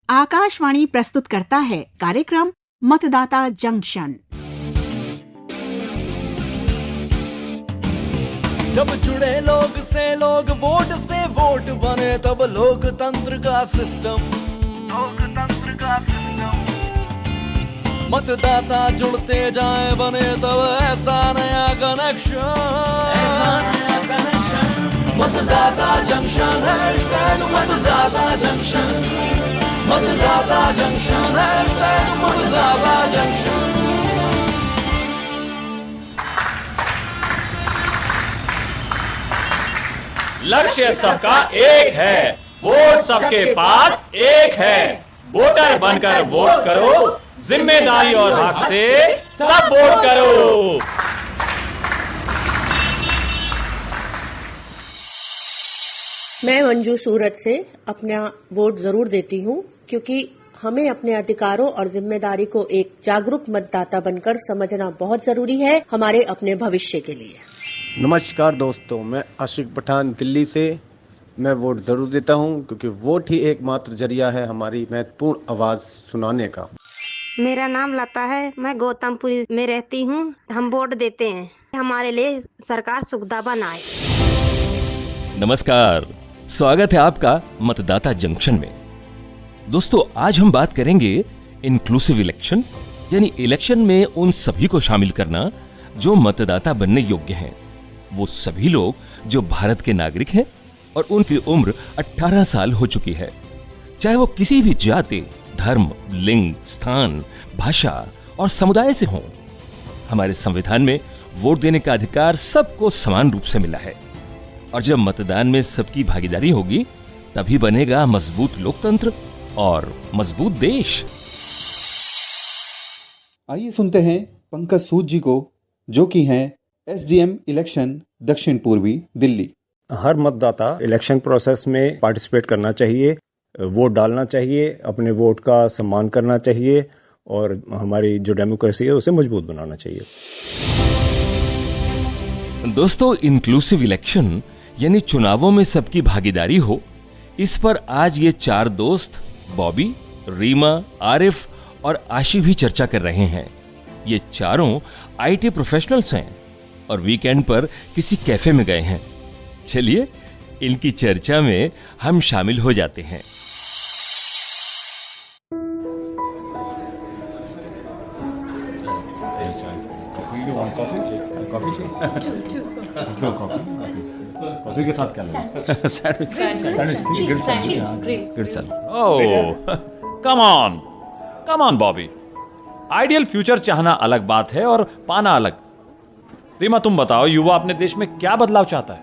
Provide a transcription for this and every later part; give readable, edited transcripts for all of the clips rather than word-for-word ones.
आकाशवाणी प्रस्तुत करता है कार्यक्रम मतदाता जंक्शन। जब जुड़े लोग से लोग वोट से वोट बने तब लोकतंत्र का सिस्टम मतदाता जुड़ते जाए बने तब ऐसा नया कनेक्शन मतदाता जंक्शन मतदाता जंक्शन मतदाता जंक्शन मतदाता जंक्शन। लक्ष्य सबका एक है, वोट सबके पास एक है। वोटर बनकर वोट करो, जिम्मेदारी और हक से सब वोट करो। मैं मंजू सूरत से अपना वोट जरूर देती हूँ, क्योंकि हमें अपने अधिकारों और जिम्मेदारी को एक जागरूक मतदाता बनकर समझना बहुत जरूरी है हमारे अपने भविष्य के लिए। नमस्कार दोस्तों, मैं आशिक पठान दिल्ली से। मैं वोट ज़रूर देता हूं, क्योंकि वोट ही एकमात्र जरिया है हमारी महत्वपूर्ण आवाज़ सुनाने का। मेरा नाम लता है, मैं गौतमपुरी में रहती हूं। हम वोट देते हैं, हमारे लिए सरकार सुविधा बनाए। नमस्कार, स्वागत है आपका मतदाता जंक्शन में। दोस्तों, आज हम बात करेंगे इंक्लूसिव इलेक्शन, यानी इलेक्शन में उन सभी को शामिल करना जो मतदाता बनने योग्य हैं। वो सभी लोग जो भारत के नागरिक हैं और उनकी उम्र 18 साल हो चुकी है, चाहे वो किसी भी जाति, धर्म, लिंग, स्थान, भाषा और समुदाय से हों। हमारे संविधान में वोट देने का अधिकार सबको समान रूप से मिला है, और जब मतदान में सबकी भागीदारी होगी तभी बनेगा मजबूत लोकतंत्र और मजबूत देश। आइए सुनते हैं पंकज सूद जी को, जो कि हैं एसडीएम इलेक्शन दक्षिण पूर्वी दिल्ली। हर मतदाता इलेक्शन प्रोसेस में पार्टिसिपेट करना चाहिए, वोट डालना चाहिए, अपने वोट का सम्मान करना चाहिए और हमारी जो डेमोक्रेसी है उसे मजबूत बनाना चाहिए। दोस्तों, इंक्लूसिव इलेक्शन यानी चुनावों में सबकी भागीदारी हो, इस पर आज ये चार दोस्त बॉबी, रीमा, आरिफ और आशी भी चर्चा कर रहे हैं। ये चारों आईटी प्रोफेशनल्स हैं और वीकेंड पर किसी कैफे में गए हैं। चलिए इनकी चर्चा में हम शामिल हो जाते हैं। कॉफी के साथ क्या लेंगे? Come on Bobby, ideal future चाहना अलग बात है और पाना अलग। रीमा, तुम बताओ, युवा अपने देश में क्या बदलाव चाहता है?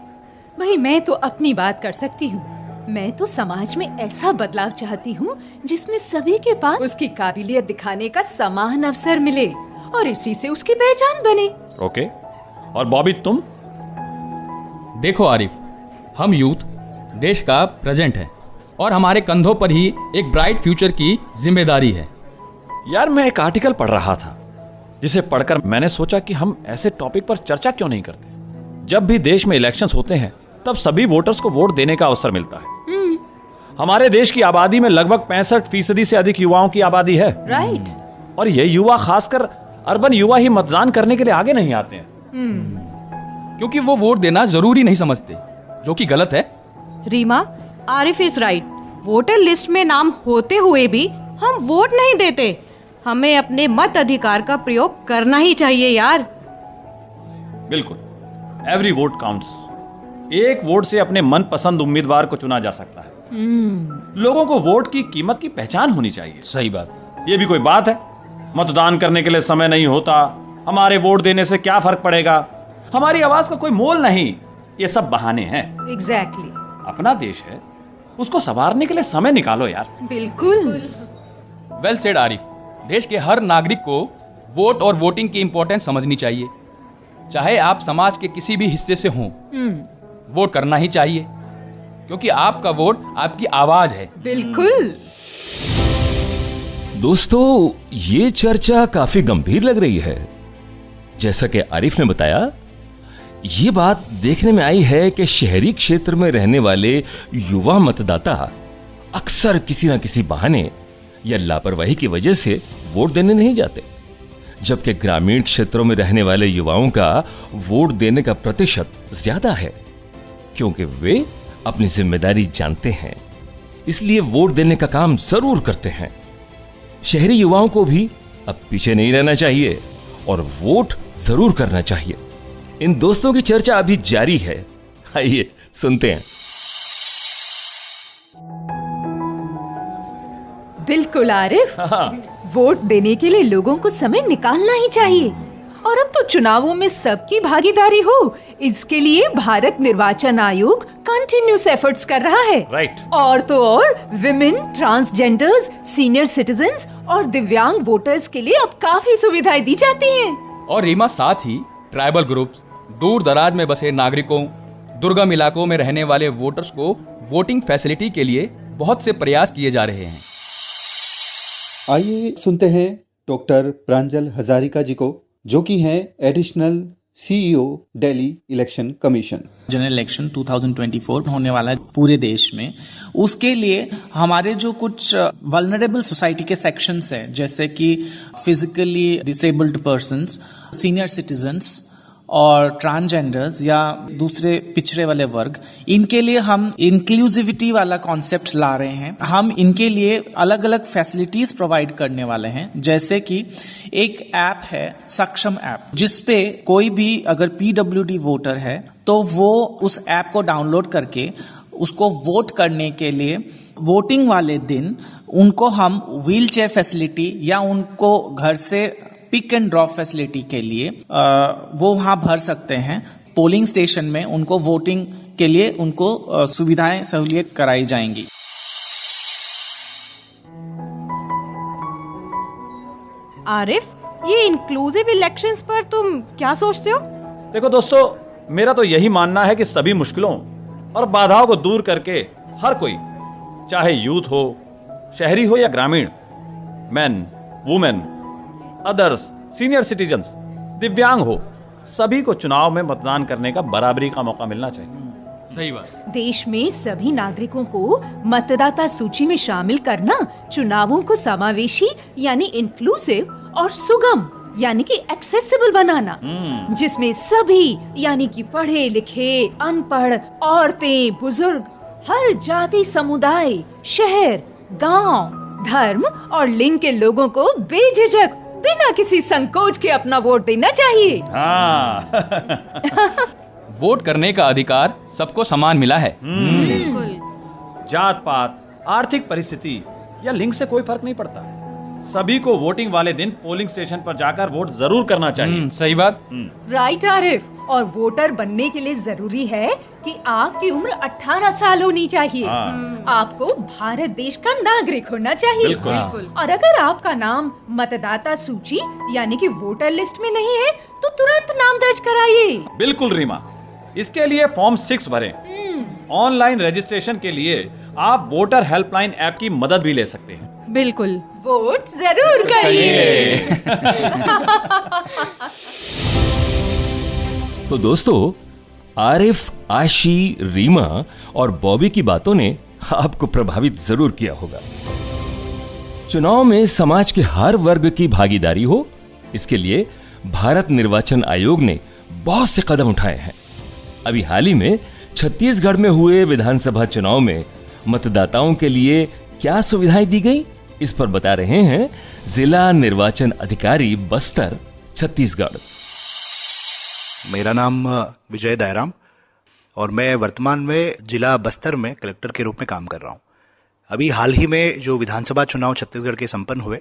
भाई, मैं तो अपनी बात कर सकती हूँ। मैं तो समाज में ऐसा बदलाव चाहती हूँ जिसमें सभी के पास उसकी काबिलियत दिखाने का समान अवसर मिले और इसी से उसकी पहचान बने। ओके, और बॉबी तुम? देखो आरिफ, हम यूथ देश का प्रेजेंट है और हमारे कंधों पर ही एक ब्राइट फ्यूचर की जिम्मेदारी है। यार, मैं एक आर्टिकल पढ़ रहा था जिसे पढ़कर मैंने सोचा कि हम ऐसे टॉपिक पर चर्चा क्यों नहीं करते। जब भी देश में इलेक्शंस होते हैं तब सभी वोटर्स को वोट देने का अवसर मिलता है। हमारे देश की आबादी में लगभग 65% से अधिक युवाओं की आबादी है। राइट। और ये युवा, खासकर अर्बन युवा ही मतदान करने के लिए आगे नहीं आते हैं। क्योंकि वो वोट देना जरूरी नहीं समझते, जो कि गलत है। Reema, Arif is right. Voter list में नाम होते हुए भी हम वोट नहीं देते। हमें अपने मत अधिकार का प्रयोग करना ही चाहिए यार। बिल्कुल, एवरी वोट काउंट्स। एक वोट से अपने मनपसंद उम्मीदवार को चुना जा सकता है। लोगों को वोट की कीमत की पहचान होनी चाहिए। सही बात। ये भी कोई बात है? मतदान करने के लिए समय नहीं होता, हमारे वोट देने से क्या फर्क पड़ेगा, हमारी आवाज का कोई मोल नहीं, ये सब बहाने हैं। एग्जैक्टली। अपना देश है, उसको संवारने के लिए समय निकालो यार। बिल्कुल। Well said Arif. देश के हर नागरिक को वोट और वोटिंग की इंपॉर्टेंस समझनी चाहिए। चाहे आप समाज के किसी भी हिस्से से हों, वोट करना ही चाहिए, क्योंकि आपका वोट आपकी आवाज है। बिल्कुल। दोस्तों, ये चर्चा काफी गंभीर लग रही है। जैसा कि आरिफ ने बताया, ये बात देखने में आई है कि शहरी क्षेत्र में रहने वाले युवा मतदाता अक्सर किसी न किसी बहाने या लापरवाही की वजह से वोट देने नहीं जाते, जबकि ग्रामीण क्षेत्रों में रहने वाले युवाओं का वोट देने का प्रतिशत ज्यादा है, क्योंकि वे अपनी जिम्मेदारी जानते हैं, इसलिए वोट देने का काम जरूर करते हैं। शहरी युवाओं को भी अब पीछे नहीं रहना चाहिए और वोट जरूर करना चाहिए। इन दोस्तों की चर्चा अभी जारी है, आइए सुनते हैं। बिल्कुल आरिफ, वोट देने के लिए लोगों को समय निकालना ही चाहिए। और अब तो चुनावों में सबकी भागीदारी हो, इसके लिए भारत निर्वाचन आयोग कंटिन्यूस एफर्ट्स कर रहा है। राइट। और तो और विमेन, ट्रांसजेंडर्स, सीनियर सिटीजन्स और दिव्यांग वोटर्स के लिए अब काफी सुविधाएं दी जाती हैं। और रीमा, साथ ही ट्राइबल ग्रुप्स, दूर दराज में बसे नागरिकों, दुर्गम इलाकों में रहने वाले वोटर्स को वोटिंग फैसिलिटी के लिए बहुत से प्रयास किए जा रहे हैं। आइए सुनते हैं डॉक्टर प्रांजल हजारिका जी को, जो कि हैं additional CEO Delhi election commission. General election 2024 होने वाला है पूरे देश में। उसके लिए हमारे जो कुछ वल्नरेबल सोसाइटी के सेक्शंस हैं, जैसे कि physically disabled persons, senior citizens और ट्रांसजेंडर्स या दूसरे पिछड़े वाले वर्ग, इनके लिए हम इंक्लूसिविटी वाला कॉन्सेप्ट ला रहे हैं। हम इनके लिए अलग अलग फैसिलिटीज प्रोवाइड करने वाले हैं, जैसे कि एक ऐप है सक्षम ऐप, जिसपे कोई भी अगर PWD वोटर है तो वो उस ऐप को डाउनलोड करके उसको वोट करने के लिए वोटिंग वाले दिन उनको हम व्हील चेयर फैसिलिटी या उनको घर से पिक एंड ड्रॉप फैसिलिटी के लिए वो वहां भर सकते हैं। पोलिंग स्टेशन में उनको वोटिंग के लिए उनको सुविधाएं सहूलियत कराई जाएंगी। आरिफ, ये इंक्लूसिव इलेक्शंस पर तुम क्या सोचते हो? देखो दोस्तों, मेरा तो यही मानना है कि सभी मुश्किलों और बाधाओं को दूर करके हर कोई, चाहे यूथ हो, शहरी हो या ग्रामीण, man, women, others, senior citizens, दिव्यांग हो, सभी को चुनाव में मतदान करने का बराबरी का मौका मिलना चाहिए। सही बात। देश में सभी नागरिकों को मतदाता सूची में शामिल करना चुनावों को समावेशी यानी इंक्लूसिव और सुगम यानी कि एक्सेसिबल बनाना, जिसमें सभी यानी कि पढ़े लिखे, अनपढ़, औरतें, बुजुर्ग, हर जाति, समुदाय, शहर, गांव, धर्म और लिंग के लोगों को बेझिझक बिना किसी संकोच के अपना वोट देना चाहिए। वोट करने का अधिकार सबको समान मिला है। जात पात, आर्थिक परिस्थिति या लिंग से कोई फर्क नहीं पड़ता। सभी को वोटिंग वाले दिन पोलिंग स्टेशन पर जाकर वोट जरूर करना चाहिए। सही बात। राइट आरिफ, और वोटर बनने के लिए जरूरी है कि आपकी उम्र 18 साल होनी चाहिए। आपको भारत देश का नागरिक होना चाहिए। बिल्कुल। और अगर आपका नाम मतदाता सूची यानी कि वोटर लिस्ट में नहीं है तो तुरंत नाम दर्ज कराइए। बिल्कुल रीमा, इसके लिए फॉर्म 6 भरें। ऑनलाइन रजिस्ट्रेशन के लिए आप वोटर हेल्पलाइन ऐप की मदद भी ले सकते हैं। बिल्कुल, वोट जरूर करिए। तो दोस्तों, आरिफ, आशी, रीमा और बॉबी की बातों ने आपको प्रभावित जरूर किया होगा। चुनाव में समाज के हर वर्ग की भागीदारी हो, इसके लिए भारत निर्वाचन आयोग ने बहुत से कदम उठाए हैं। अभी हाल ही में छत्तीसगढ़ में हुए विधानसभा चुनाव में मतदाताओं के लिए क्या सुविधाएं दी गई, इस पर बता रहे हैं जिला निर्वाचन अधिकारी बस्तर, छत्तीसगढ़। मेरा नाम विजय दायराम और मैं वर्तमान में जिला बस्तर में कलेक्टर के रूप में काम कर रहा हूं। अभी हाल ही में जो विधानसभा चुनाव छत्तीसगढ़ के संपन्न हुए,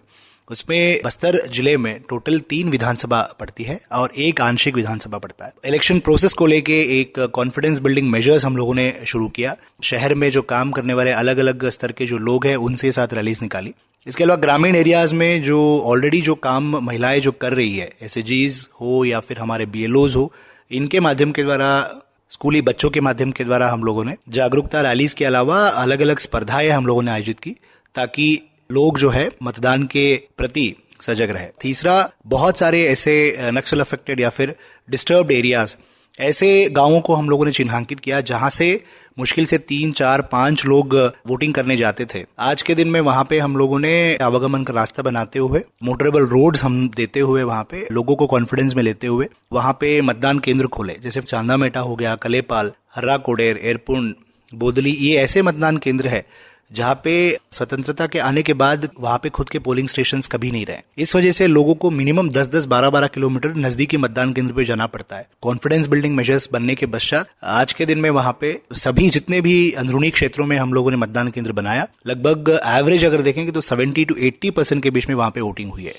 उसमें बस्तर जिले में टोटल 3 विधानसभा पड़ती है और 1 आंशिक विधानसभा पड़ता है। इलेक्शन प्रोसेस को लेके एक कॉन्फिडेंस बिल्डिंग मेजर्स हम लोगों ने शुरू किया। शहर में जो काम करने वाले अलग अलग स्तर के जो लोग हैं, उनसे साथ रैलीज निकाली। इसके अलावा ग्रामीण एरियाज में जो ऑलरेडी जो काम महिलाएं जो कर रही है, SAGs हो या फिर हमारे BLOs हो, इनके माध्यम के द्वारा, स्कूली बच्चों के माध्यम के द्वारा हम लोगों ने जागरूकता रैलीज के अलावा अलग अलग स्पर्धाएं हम लोगों ने आयोजित की, ताकि लोग जो है मतदान के प्रति सजग रहे। तीसरा, बहुत सारे ऐसे नक्सल अफेक्टेड या फिर डिस्टर्ब्ड एरियाज ऐसे गांवों को हम लोगों ने चिन्हांकित किया जहां से मुश्किल से 3, 4, 5 लोग वोटिंग करने जाते थे। आज के दिन में वहां पे हम लोगों ने आवागमन का रास्ता बनाते हुए, मोटरेबल रोड्स हम देते हुए, वहां पे लोगों को कॉन्फिडेंस में लेते हुए वहां पे मतदान केंद्र खोले, जैसे चांदामेटा हो गया, कलेपाल, हर्रा कोडेर, एयरपुर, बोदली। ये ऐसे मतदान केंद्र है जहाँ पे स्वतंत्रता के आने के बाद वहाँ पे खुद के पोलिंग स्टेशंस कभी नहीं रहे। इस वजह से लोगों को मिनिमम 10-10, 12-12 किलोमीटर नजदीकी मतदान केंद्र पे जाना पड़ता है। कॉन्फिडेंस बिल्डिंग मेजर्स बनने के पश्चात आज के दिन में वहाँ पे सभी जितने भी अंदरूनी क्षेत्रों में हम लोगों ने मतदान केंद्र बनाया, लगभग एवरेज अगर देखेंगे तो 70 to 80% के बीच में वहाँ पे वोटिंग हुई है।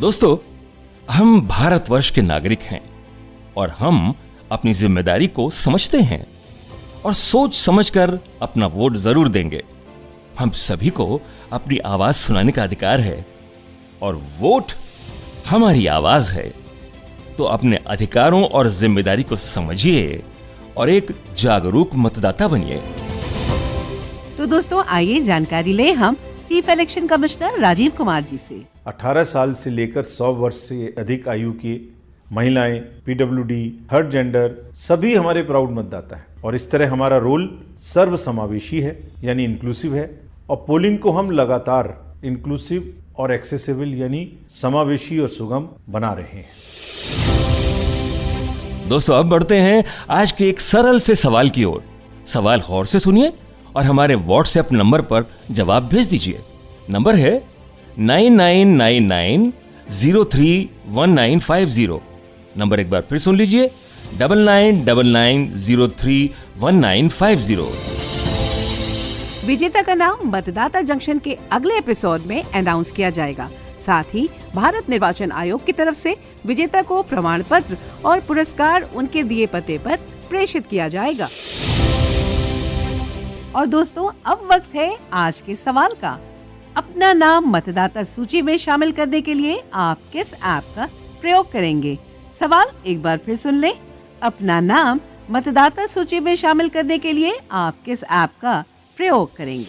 दोस्तों, हम भारतवर्ष के नागरिक हैं और हम अपनी जिम्मेदारी को समझते हैं और सोच समझकर अपना वोट जरूर देंगे। हम सभी को अपनी आवाज सुनाने का अधिकार है और वोट हमारी आवाज है। तो अपने अधिकारों और जिम्मेदारी को समझिए और एक जागरूक मतदाता बनिए। तो दोस्तों, आइए जानकारी लें हम chief election commissioner Rajiv Kumar ji से। 18 साल से लेकर 100 वर्ष से अधिक आयु की महिलाएं, पीडब्ल्यूडी, थर्ड जेंडर सभी हमारे प्राउड मतदाता हैं और इस तरह हमारा रोल सर्वसमावेशी है, यानी इंक्लूसिव है। और पोलिंग को हम लगातार इंक्लूसिव और एक्सेसिबल यानी समावेशी और सुगम बना रहे हैं। दोस्तों, अब बढ़ते हैं आज के एक सरल से सवाल की ओर। सवाल गौर से सुनिए और हमारे व्हाट्सएप नंबर पर जवाब भेज दीजिए। नंबर है 9999031950। नंबर एक बार फिर सुन लीजिए, 9999031950। विजेता का नाम मतदाता जंक्शन के अगले एपिसोड में अनाउंस किया जाएगा। साथ ही भारत निर्वाचन आयोग की तरफ से विजेता को प्रमाण पत्र और पुरस्कार उनके दिए पते पर प्रेषित किया जाएगा। और दोस्तों, अब वक्त है आज के सवाल का। अपना नाम मतदाता सूची में शामिल करने के लिए आप किस ऐप का प्रयोग करेंगे? सवाल एक बार फिर सुन लें। अपना नाम मतदाता सूची में शामिल करने के लिए आप किस ऐप का प्रयोग करेंगे?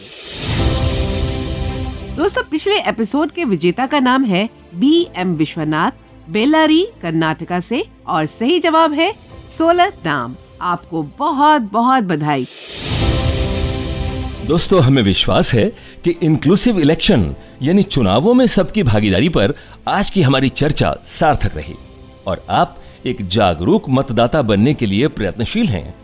दोस्तों, पिछले एपिसोड के विजेता का नाम है BM विश्वनाथ, बेल्लारी, कर्नाटका से और सही जवाब है 16 नाम। आपको बहुत बहुत बधाई। दोस्तों, हमें विश्वास है कि इंक्लूसिव इलेक्शन यानी चुनावों में सबकी भागीदारी पर आज की हमारी चर्चा सार्थक रही और आप एक जागरूक मतदाता बनने के लिए प्रयत्नशील हैं।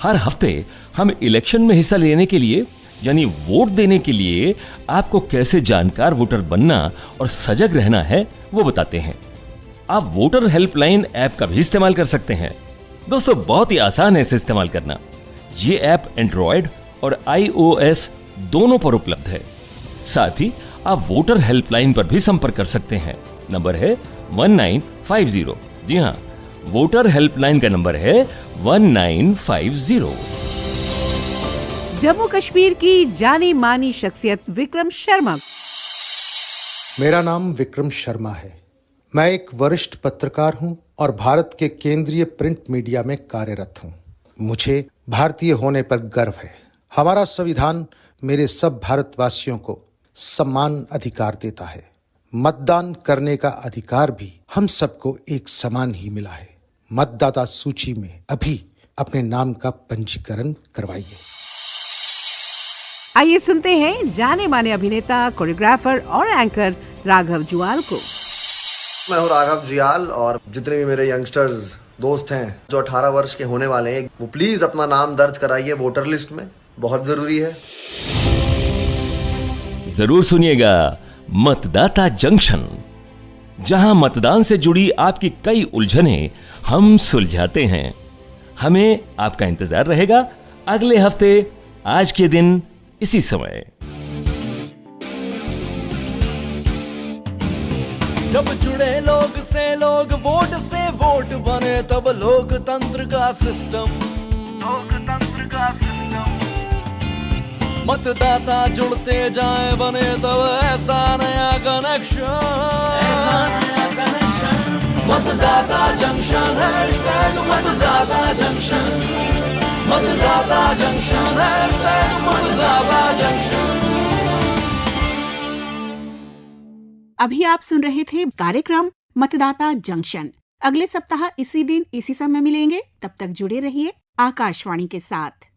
हर हफ्ते हम इलेक्शन में हिस्सा लेने के लिए यानी वोट देने के लिए आपको कैसे जानकार वोटर बनना और सजग रहना है वो बताते हैं। आप वोटर हेल्पलाइन ऐप का भी इस्तेमाल कर सकते हैं। दोस्तों, बहुत ही आसान है इसे इस्तेमाल करना। ये ऐप एंड्रॉयड और iOS दोनों पर उपलब्ध है। साथ ही आप वोटर हेल्पलाइन पर भी संपर्क कर सकते हैं। नंबर है 1950। जी हाँ, वोटर हेल्पलाइन का नंबर है 1950। जम्मू कश्मीर की जानी मानी शख्सियत विक्रम शर्मा। मेरा नाम विक्रम शर्मा है। मैं एक वरिष्ठ पत्रकार हूं और भारत के केंद्रीय प्रिंट मीडिया में कार्यरत हूं। मुझे भारतीय होने पर गर्व है। हमारा संविधान मेरे सब भारतवासियों को समान अधिकार देता है। मतदान करने का अधिकार भी हम सबको एक समान ही मिला है। मतदाता सूची में अभी अपने नाम का पंजीकरण करवाइए। आइए सुनते हैं जाने माने अभिनेता, कोरियोग्राफर और एंकर राघव जुयाल को। मैं हूँ राघव जुयाल और जितने भी मेरे यंगस्टर्स दोस्त हैं जो 18 वर्ष के होने वाले हैं, वो प्लीज अपना नाम दर्ज कराइए वोटर लिस्ट में, बहुत जरूरी है। जरूर सुनिएगा मतदाता जंक्शन, जहां मतदान से जुड़ी आपकी कई उलझनें हम सुलझाते हैं। हमें आपका इंतजार रहेगा अगले हफ्ते आज के दिन इसी समय। जब जुड़े लोग से लोग, वोट से वोट बने, तब लोकतंत्र का सिस्टम मतदाता जुड़ते जाए बने तब ऐसा नया कनेक्शन। मतदाता जंक्शन, मतदाता जंक्शन, मतदाता जंक्शन, मतदाता जंक्शन। अभी आप सुन रहे थे कार्यक्रम मतदाता जंक्शन। अगले सप्ताह इसी दिन इसी समय मिलेंगे। तब तक जुड़े रहिए आकाशवाणी के साथ।